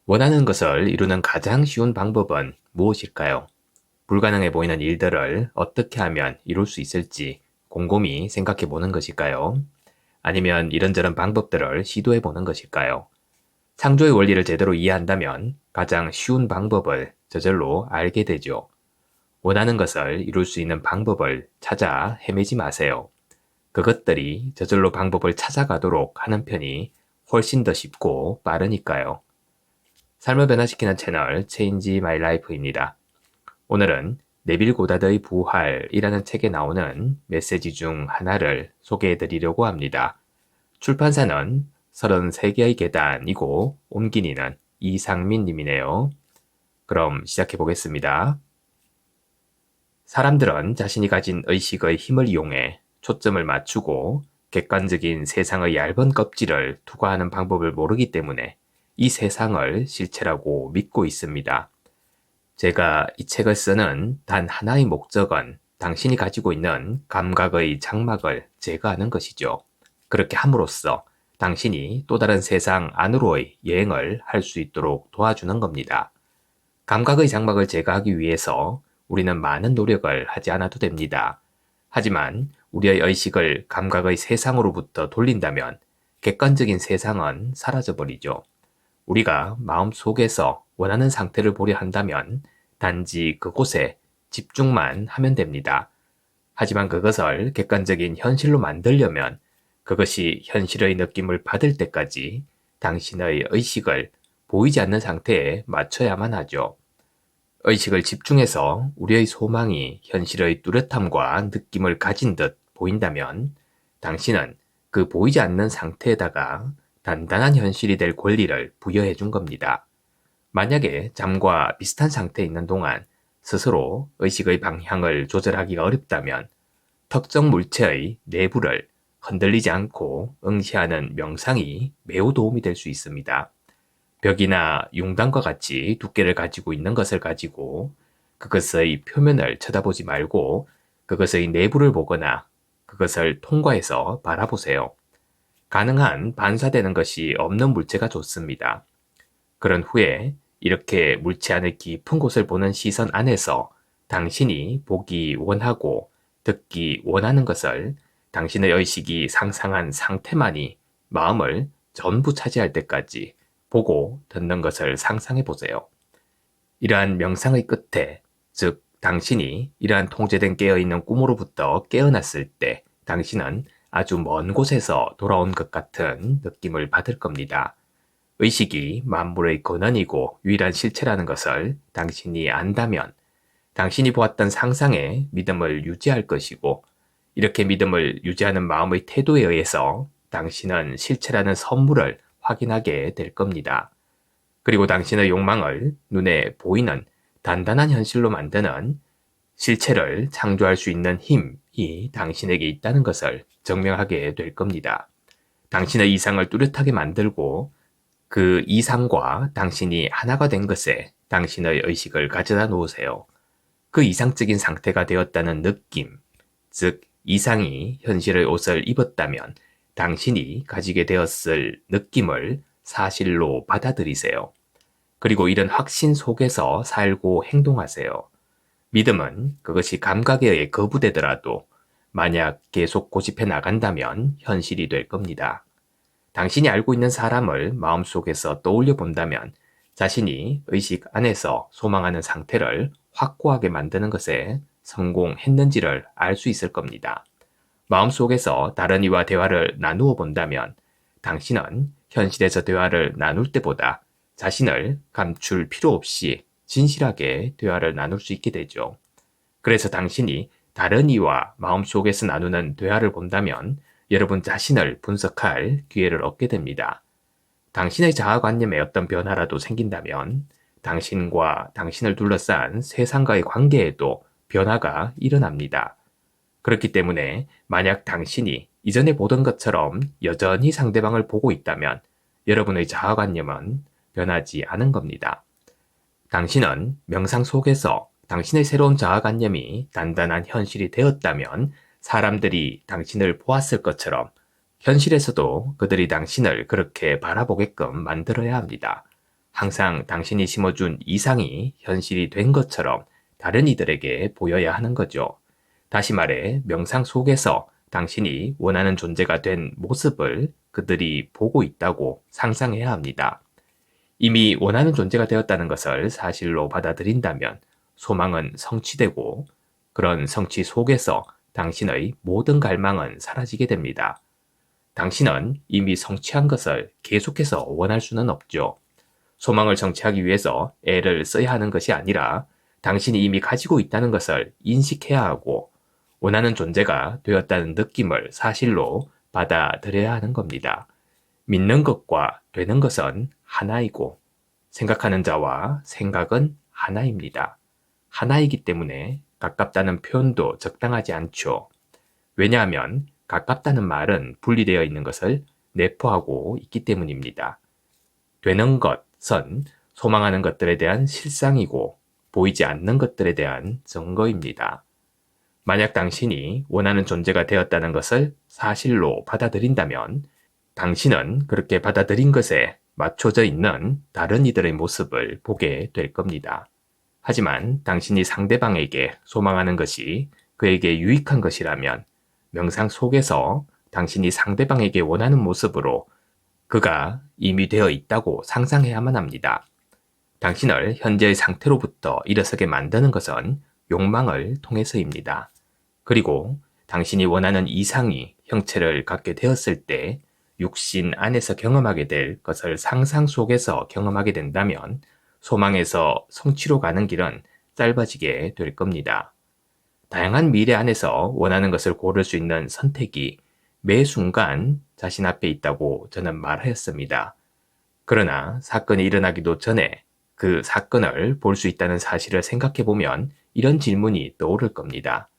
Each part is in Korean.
원하는 것을 이루는 가장 쉬운 방법은 무엇일까요? 불가능해 보이는 일들을 어떻게 하면 이룰 수 있을지 곰곰이 생각해 보는 것일까요? 아니면 이런저런 방법들을 시도해 보는 것일까요? 창조의 원리를 제대로 이해한다면 가장 쉬운 방법을 저절로 알게 되죠. 원하는 것을 이룰 수 있는 방법을 찾아 헤매지 마세요. 그것들이 저절로 방법을 찾아가도록 하는 편이 훨씬 더 쉽고 빠르니까요. 삶을 변화시키는 채널 체인지 마이 라이프입니다. 오늘은 네빌 고다드의 부활이라는 책에 나오는 메시지 중 하나를 소개해 드리려고 합니다. 출판사는 33개의 계단이고 옮긴이는 이상민 님이네요. 그럼 시작해 보겠습니다. 사람들은 자신이 가진 의식의 힘을 이용해 초점을 맞추고 객관적인 세상의 얇은 껍질을 투과하는 방법을 모르기 때문에 이 세상을 실체라고 믿고 있습니다. 제가 이 책을 쓰는 단 하나의 목적은 당신이 가지고 있는 감각의 장막을 제거하는 것이죠. 그렇게 함으로써 당신이 또 다른 세상 안으로의 여행을 할 수 있도록 도와주는 겁니다. 감각의 장막을 제거하기 위해서 우리는 많은 노력을 하지 않아도 됩니다. 하지만 우리의 의식을 감각의 세상으로부터 돌린다면 객관적인 세상은 사라져버리죠. 우리가 마음속에서 원하는 상태를 보려 한다면 단지 그곳에 집중만 하면 됩니다. 하지만 그것을 객관적인 현실로 만들려면 그것이 현실의 느낌을 받을 때까지 당신의 의식을 보이지 않는 상태에 맞춰야만 하죠. 의식을 집중해서 우리의 소망이 현실의 뚜렷함과 느낌을 가진 듯 보인다면 당신은 그 보이지 않는 상태에다가 단단한 현실이 될 권리를 부여해 준 겁니다. 만약에 잠과 비슷한 상태에 있는 동안 스스로 의식의 방향을 조절하기가 어렵다면 특정 물체의 내부를 흔들리지 않고 응시하는 명상이 매우 도움이 될 수 있습니다. 벽이나 융단과 같이 두께를 가지고 있는 것을 가지고 그것의 표면을 쳐다보지 말고 그것의 내부를 보거나 그것을 통과해서 바라보세요. 가능한 반사되는 것이 없는 물체가 좋습니다. 그런 후에 이렇게 물체 안의 깊은 곳을 보는 시선 안에서 당신이 보기 원하고 듣기 원하는 것을 당신의 의식이 상상한 상태만이 마음을 전부 차지할 때까지 보고 듣는 것을 상상해 보세요. 이러한 명상의 끝에, 즉, 당신이 이러한 통제된 깨어있는 꿈으로부터 깨어났을 때 당신은 아주 먼 곳에서 돌아온 것 같은 느낌을 받을 겁니다. 의식이 만물의 근원이고 유일한 실체라는 것을 당신이 안다면 당신이 보았던 상상에 믿음을 유지할 것이고 이렇게 믿음을 유지하는 마음의 태도에 의해서 당신은 실체라는 선물을 확인하게 될 겁니다. 그리고 당신의 욕망을 눈에 보이는 단단한 현실로 만드는 실체를 창조할 수 있는 힘이 당신에게 있다는 것을 증명하게 될 겁니다. 당신의 이상을 뚜렷하게 만들고 그 이상과 당신이 하나가 된 것에 당신의 의식을 가져다 놓으세요. 그 이상적인 상태가 되었다는 느낌, 즉 이상이 현실의 옷을 입었다면 당신이 가지게 되었을 느낌을 사실로 받아들이세요. 그리고 이런 확신 속에서 살고 행동하세요. 믿음은 그것이 감각에 의해 거부되더라도 만약 계속 고집해 나간다면 현실이 될 겁니다. 당신이 알고 있는 사람을 마음속에서 떠올려 본다면 자신이 의식 안에서 소망하는 상태를 확고하게 만드는 것에 성공했는지를 알 수 있을 겁니다. 마음속에서 다른 이와 대화를 나누어 본다면 당신은 현실에서 대화를 나눌 때보다 자신을 감출 필요 없이 진실하게 대화를 나눌 수 있게 되죠. 그래서 당신이 다른 이와 마음속에서 나누는 대화를 본다면 여러분 자신을 분석할 기회를 얻게 됩니다. 당신의 자아관념에 어떤 변화라도 생긴다면 당신과 당신을 둘러싼 세상과의 관계에도 변화가 일어납니다. 그렇기 때문에 만약 당신이 이전에 보던 것처럼 여전히 상대방을 보고 있다면 여러분의 자아관념은 변하지 않은 겁니다. 당신은 명상 속에서 당신의 새로운 자아관념이 단단한 현실이 되었다면 사람들이 당신을 보았을 것처럼 현실에서도 그들이 당신을 그렇게 바라보게끔 만들어야 합니다. 항상 당신이 심어준 이상이 현실이 된 것처럼 다른 이들에게 보여야 하는 거죠. 다시 말해, 명상 속에서 당신이 원하는 존재가 된 모습을 그들이 보고 있다고 상상해야 합니다. 이미 원하는 존재가 되었다는 것을 사실로 받아들인다면 소망은 성취되고 그런 성취 속에서 당신의 모든 갈망은 사라지게 됩니다. 당신은 이미 성취한 것을 계속해서 원할 수는 없죠. 소망을 성취하기 위해서 애를 써야 하는 것이 아니라 당신이 이미 가지고 있다는 것을 인식해야 하고 원하는 존재가 되었다는 느낌을 사실로 받아들여야 하는 겁니다. 믿는 것과 되는 것은 하나이고 생각하는 자와 생각은 하나입니다. 하나이기 때문에 가깝다는 표현도 적당하지 않죠. 왜냐하면 가깝다는 말은 분리되어 있는 것을 내포하고 있기 때문입니다. 되는 것은 소망하는 것들에 대한 실상이고 보이지 않는 것들에 대한 증거입니다. 만약 당신이 원하는 존재가 되었다는 것을 사실로 받아들인다면 당신은 그렇게 받아들인 것에 맞춰져 있는 다른 이들의 모습을 보게 될 겁니다. 하지만 당신이 상대방에게 소망하는 것이 그에게 유익한 것이라면 명상 속에서 당신이 상대방에게 원하는 모습으로 그가 이미 되어 있다고 상상해야만 합니다. 당신을 현재의 상태로부터 일어서게 만드는 것은 욕망을 통해서입니다. 그리고 당신이 원하는 이상이 형체를 갖게 되었을 때 육신 안에서 경험하게 될 것을 상상 속에서 경험하게 된다면 소망에서 성취로 가는 길은 짧아지게 될 겁니다. 다양한 미래 안에서 원하는 것을 고를 수 있는 선택이 매 순간 자신 앞에 있다고 저는 말하였습니다. 그러나 사건이 일어나기도 전에 그 사건을 볼 수 있다는 사실을 생각해 보면 이런 질문이 떠오를 겁니다.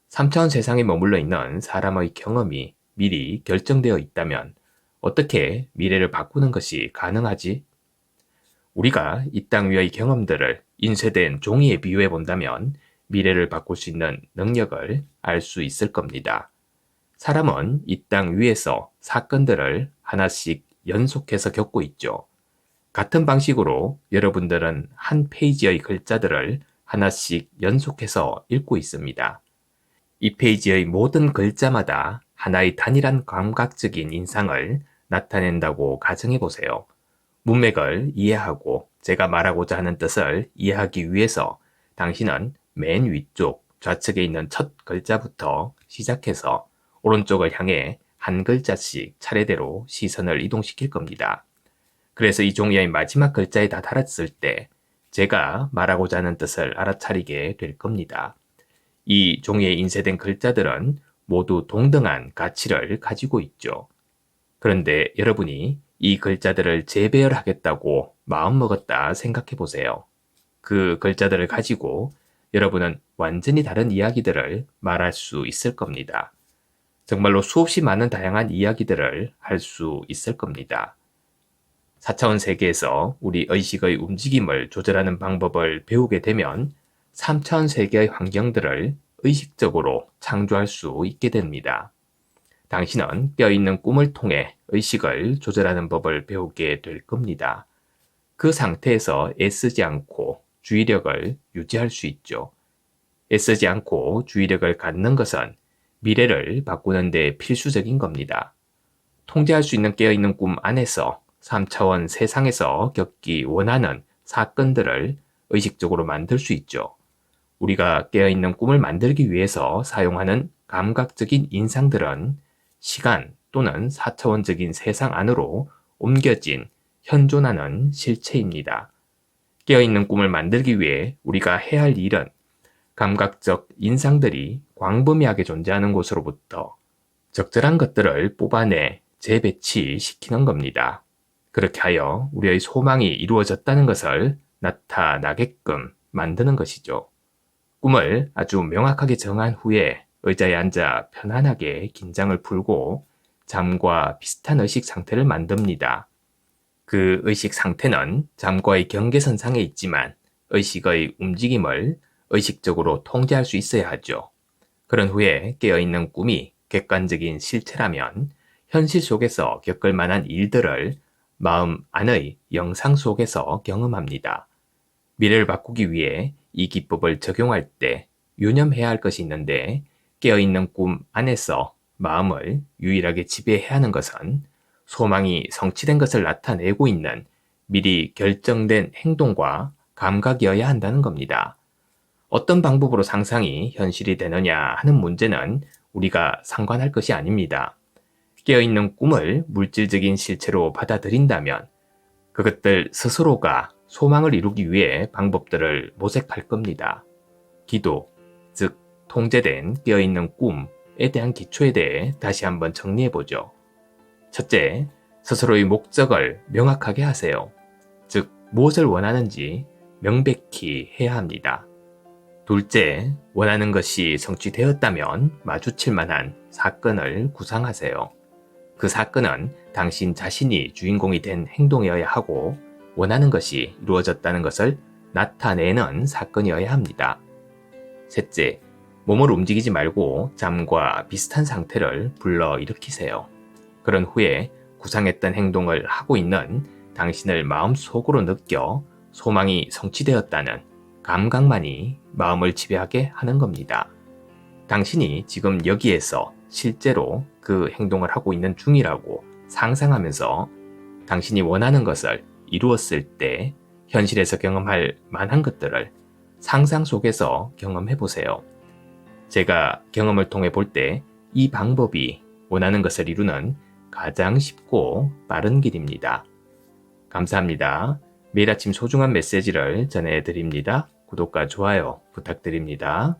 3차원 세상에 머물러 있는 사람의 경험이 미리 결정되어 있다면 어떻게 미래를 바꾸는 것이 가능하지? 우리가 이 땅 위의 경험들을 인쇄된 종이에 비유해 본다면 미래를 바꿀 수 있는 능력을 알 수 있을 겁니다. 사람은 이 땅 위에서 사건들을 하나씩 연속해서 겪고 있죠. 같은 방식으로 여러분들은 한 페이지의 글자들을 하나씩 연속해서 읽고 있습니다. 이 페이지의 모든 글자마다 하나의 단일한 감각적인 인상을 나타낸다고 가정해 보세요. 문맥을 이해하고 제가 말하고자 하는 뜻을 이해하기 위해서 당신은 맨 위쪽 좌측에 있는 첫 글자부터 시작해서 오른쪽을 향해 한 글자씩 차례대로 시선을 이동시킬 겁니다. 그래서 이 종이의 마지막 글자에 다다랐을 때 제가 말하고자 하는 뜻을 알아차리게 될 겁니다. 이 종이에 인쇄된 글자들은 모두 동등한 가치를 가지고 있죠. 그런데 여러분이 이 글자들을 재배열하겠다고 마음먹었다 생각해 보세요. 그 글자들을 가지고 여러분은 완전히 다른 이야기들을 말할 수 있을 겁니다. 정말로 수없이 많은 다양한 이야기들을 할 수 있을 겁니다. 4차원 세계에서 우리 의식의 움직임을 조절하는 방법을 배우게 되면 3차원 세계의 환경들을 의식적으로 창조할 수 있게 됩니다. 당신은 깨어있는 꿈을 통해 의식을 조절하는 법을 배우게 될 겁니다. 그 상태에서 애쓰지 않고 주의력을 유지할 수 있죠. 애쓰지 않고 주의력을 갖는 것은 미래를 바꾸는 데 필수적인 겁니다. 통제할 수 있는 깨어있는 꿈 안에서 3차원 세상에서 겪기 원하는 사건들을 의식적으로 만들 수 있죠. 우리가 깨어있는 꿈을 만들기 위해서 사용하는 감각적인 인상들은 시간 또는 4차원적인 세상 안으로 옮겨진 현존하는 실체입니다. 깨어있는 꿈을 만들기 위해 우리가 해야 할 일은 감각적 인상들이 광범위하게 존재하는 곳으로부터 적절한 것들을 뽑아내 재배치시키는 겁니다. 그렇게 하여 우리의 소망이 이루어졌다는 것을 나타나게끔 만드는 것이죠. 꿈을 아주 명확하게 정한 후에 의자에 앉아 편안하게 긴장을 풀고 잠과 비슷한 의식 상태를 만듭니다. 그 의식 상태는 잠과의 경계선상에 있지만 의식의 움직임을 의식적으로 통제할 수 있어야 하죠. 그런 후에 깨어있는 꿈이 객관적인 실체라면 현실 속에서 겪을 만한 일들을 마음 안의 영상 속에서 경험합니다. 미래를 바꾸기 위해 이 기법을 적용할 때 유념해야 할 것이 있는데 깨어있는 꿈 안에서 마음을 유일하게 지배해야 하는 것은 소망이 성취된 것을 나타내고 있는 미리 결정된 행동과 감각이어야 한다는 겁니다. 어떤 방법으로 상상이 현실이 되느냐 하는 문제는 우리가 상관할 것이 아닙니다. 깨어있는 꿈을 물질적인 실체로 받아들인다면 그것들 스스로가 소망을 이루기 위해 방법들을 모색할 겁니다. 기도, 즉 통제된 깨어있는 꿈에 대한 기초에 대해 다시 한번 정리해보죠. 첫째, 스스로의 목적을 명확하게 하세요. 즉 무엇을 원하는지 명백히 해야 합니다. 둘째, 원하는 것이 성취되었다면 마주칠 만한 사건을 구상하세요. 그 사건은 당신 자신이 주인공이 된 행동이어야 하고 원하는 것이 이루어졌다는 것을 나타내는 사건이어야 합니다. 셋째, 몸을 움직이지 말고 잠과 비슷한 상태를 불러일으키세요. 그런 후에 구상했던 행동을 하고 있는 당신을 마음속으로 느껴 소망이 성취되었다는 감각만이 마음을 지배하게 하는 겁니다. 당신이 지금 여기에서 실제로 그 행동을 하고 있는 중이라고 상상하면서 당신이 원하는 것을 이루었을 때 현실에서 경험할 만한 것들을 상상 속에서 경험해 보세요. 제가 경험을 통해 볼 때 이 방법이 원하는 것을 이루는 가장 쉽고 빠른 길입니다. 감사합니다. 매일 아침 소중한 메시지를 전해드립니다. 구독과 좋아요 부탁드립니다.